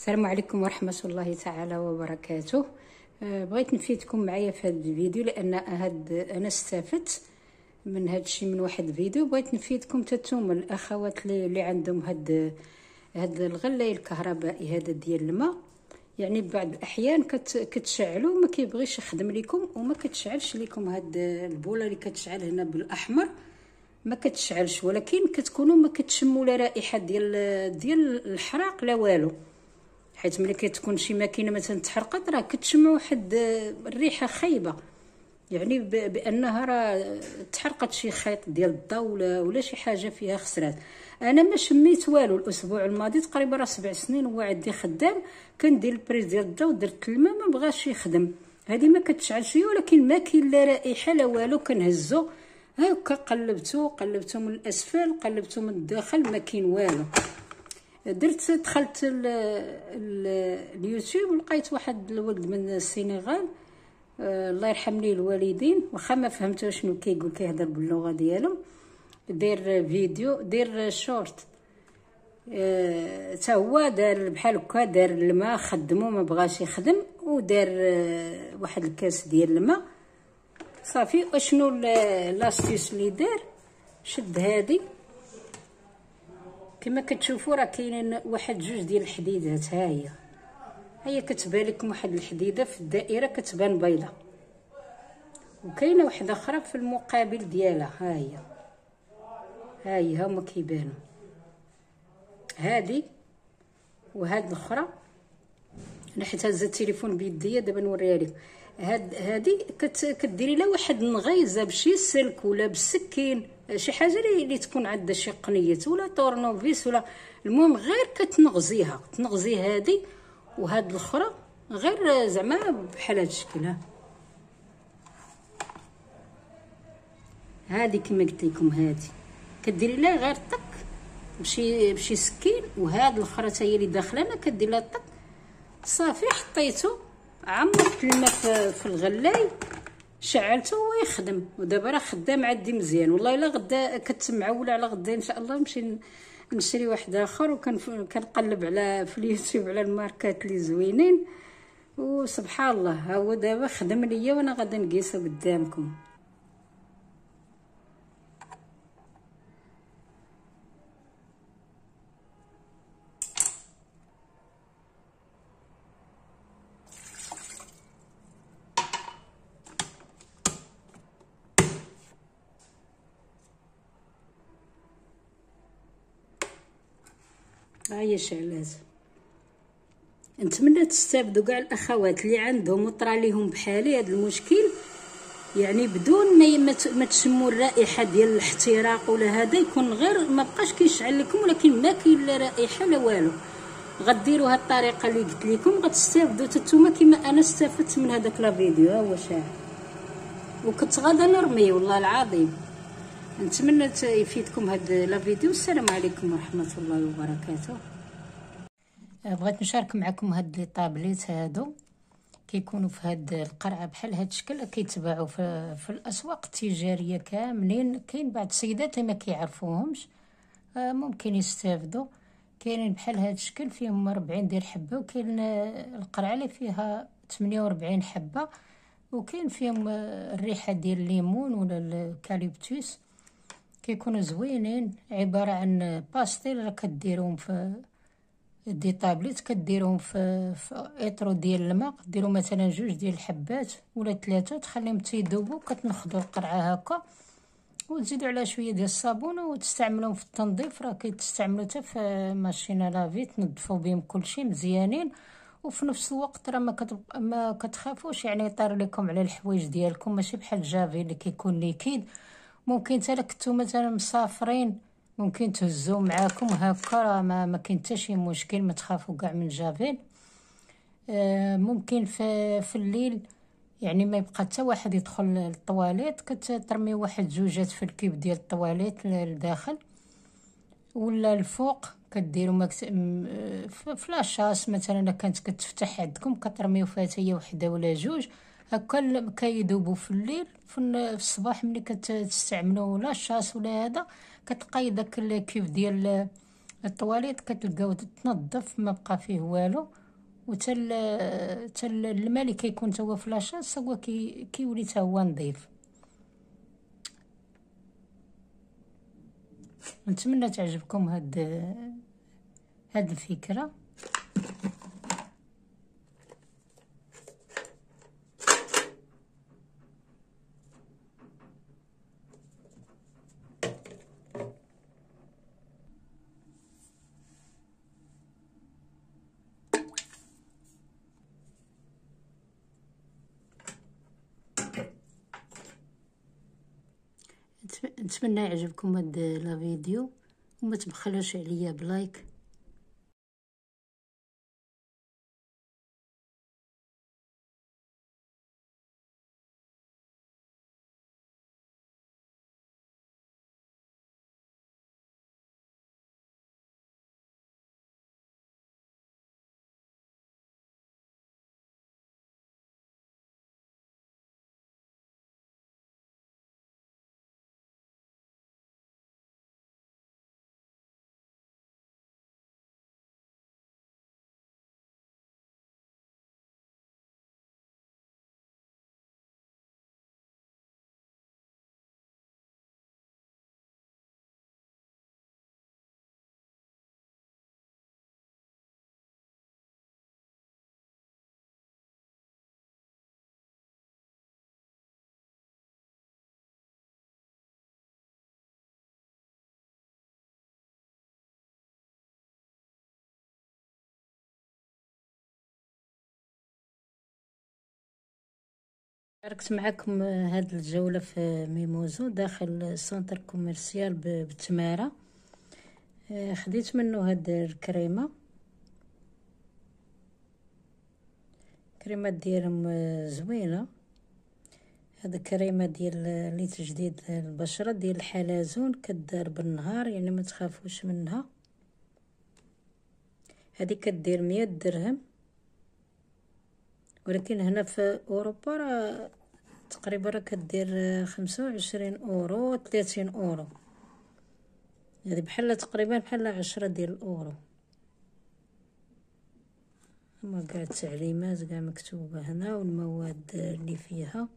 السلام عليكم ورحمة الله تعالى وبركاته. بغيت نفيدكم معايا في هذا الفيديو لان انا استفدت من هذا الشيء من واحد الفيديو. بغيت نفيدكم تتوما الاخوات اللي عندهم هاد الغلاي الكهربائي هذا ديال الماء، يعني بعض الاحيان كتشعلوا ما كيبغيش يخدم لكم وما كتشعلش لكم هاد البوله اللي كتشعل هنا بالاحمر ما كتشعلش، ولكن كتكونوا ما كتشموا لا رائحه ديال الحراق لا والو. حيت ملي كتكون شي ماكينه مثلا تحرقت راه كتشمع واحد الريحه خايبه، يعني بانها راه تحرقت شي خيط ديال الضوء ولا شي حاجه فيها خسرات. انا ما شميت والو الاسبوع الماضي تقريبا راه 7 سنين هو عندي خدام، كندير البريز ديال الضوء درت الماء ما بغاش يخدم، هذه ما كتشعلش ليا ولكن ما كاين لا رائحه لا والو. كنهزو هاكا قلبتو من الاسفل قلبتو من الداخل ما كاين والو. دخلت اليوتيوب لقيت واحد الولد من السنغال، الله يرحم ليه الوالدين، واخا ما فهمت شنو كيقول، كيهضر باللغه ديالهم، دير فيديو دير شورت، تا هو دار بحال هكا، دار الماء خدمو ما بغاش يخدم ودار واحد الكاس ديال الماء صافي. وشنو لاستيس اللي دار، شد هذه كما كتشوفوا راه كاينين واحد جوج ديال الحديدات، ها هي كتبان لكم واحد الحديده في الدائره كتبان بيضه، وكاينه واحده اخرى في المقابل ديالها، ها هي هما كيبانوا هذه وهاد الاخرى. انا حيت هز التليفون بيديا دابا نوريها لكم. هذه كديري لها واحد النغيزه بشي سلك ولا بالسكين، شي حاجه اللي تكون عندها شي قنيات ولا طورنوفيس ولا، المهم غير كتنغزيها، تنغزي هذه وهاد الاخرى غير زعما بحال هاد الشكل. هذه كما قلت لكم هذه كديري لها غير طق بشي سكين، وهاد الاخرى حتى هي اللي داخله انا كدير لها طق صافي. حطيته عمرت الماء في الغلاي شعلته وهو يخدم، ودابا راه خدام عندي مزيان والله. الا غدا كتمعوله على غدا ان شاء الله نمشي نشري واحد اخر. كنقلب في اليوتيوب على الماركات اللي زوينين، وسبحان الله ها هو دابا خدم ليا وانا غادي نقيسه قدامكم. هاهي شعلات. نتمنى تستافدوا كاع الاخوات اللي عندهم وطرا ليهم بحالي هذا المشكل، يعني بدون ما تشموا الرائحه ديال الاحتراق ولا هذا، يكون غير ما بقاش كيشعل لكم ولكن ما كاين لا رائحه لا والو. غديروا هاد الطريقه اللي قلت لكم غتستافدوا نتوما كما انا استفدت من هذاك لا فيديو. ها هو شاعل وكنت غادا نرمي والله العظيم. نتمنى يفيدكم هذا لا فيديو. السلام عليكم ورحمه الله وبركاته. بغيت نشارك معكم هاد لي طابليت هادو كيكونوا في هاد القرعه بحال هاد الشكل، كيتباعوا في الاسواق التجاريه كاملين. كاين بعض السيدات ما كيعرفوهمش، ممكن يستافدوا. كاينين بحال هاد الشكل فيهم 40 ديال حبه، وكاين القرعه اللي فيها 48 حبه، وكاين فيهم الريحه ديال الليمون ولا الكاليبتوس، كيكونوا زوينين. عباره عن باستيل راه كديروهم في دي طابليت، كديروهم في اطرو ديال الماء، ديروا مثلا 2 ديال الحبات ولا 3 تخليهم تيذوبوا، كتنخدوا القرعه هكا وتزيدوا على شويه ديال الصابون وتستعملوهم في التنظيف. راه كيتستعملوا حتى في ماشينه لافي تنظفوا بهم كلشي مزيانين، وفي نفس الوقت راه ما كتخافوش يعني يطير لكم على الحوايج ديالكم، ماشي بحال الجافي اللي كيكون ليكيد. ممكن حتى كنتو مثلا مسافرين ممكن تهزوه معاكم هكا، راه ما كاين حتى شي مشكل، ما تخافوا كاع من جافين. ممكن في الليل يعني ما يبقى حتى واحد يدخل للطواليت، كترمي واحد 2 في الكيب ديال الطواليت لداخل ولا الفوق، كديروا فلاشاس مثلا كانت كتفتح عندكم كترميو فيها هي وحده ولا 2 هكا كيذوبوا في الليل. في الصباح ملي كتستعملوا لا شاس ولا هذا كتلقاي داك الكيف ديال الطواليت كتلقاو تنظف ما بقى فيه والو، وتل الماء اللي كيكون تا هو في لاشاس هو كيولي تا هو نظيف. نتمنى تعجبكم هاد الفكره. نتمنى يعجبكم هاد لا فيديو، وما تبخلوش عليا بلايك. شاركت معكم هاد الجولة في ميموزو داخل سنتر كوميرسيال بتمارة. خديت منه هاد الكريمة ديالهم زوينة. هاد الكريمة ديال لتجديد البشرة ديال الحلزون، كدار بالنهار يعني ما تخافوش منها. هذه كدير 100 درهم، ولكن هنا في اوروبا راه تقريبا راه كدير 25 اورو 30 اورو. هذه بحال تقريبا بحال 10 ديال الاورو. هما كاع التعليمات كاع مكتوبه هنا، والمواد اللي فيها.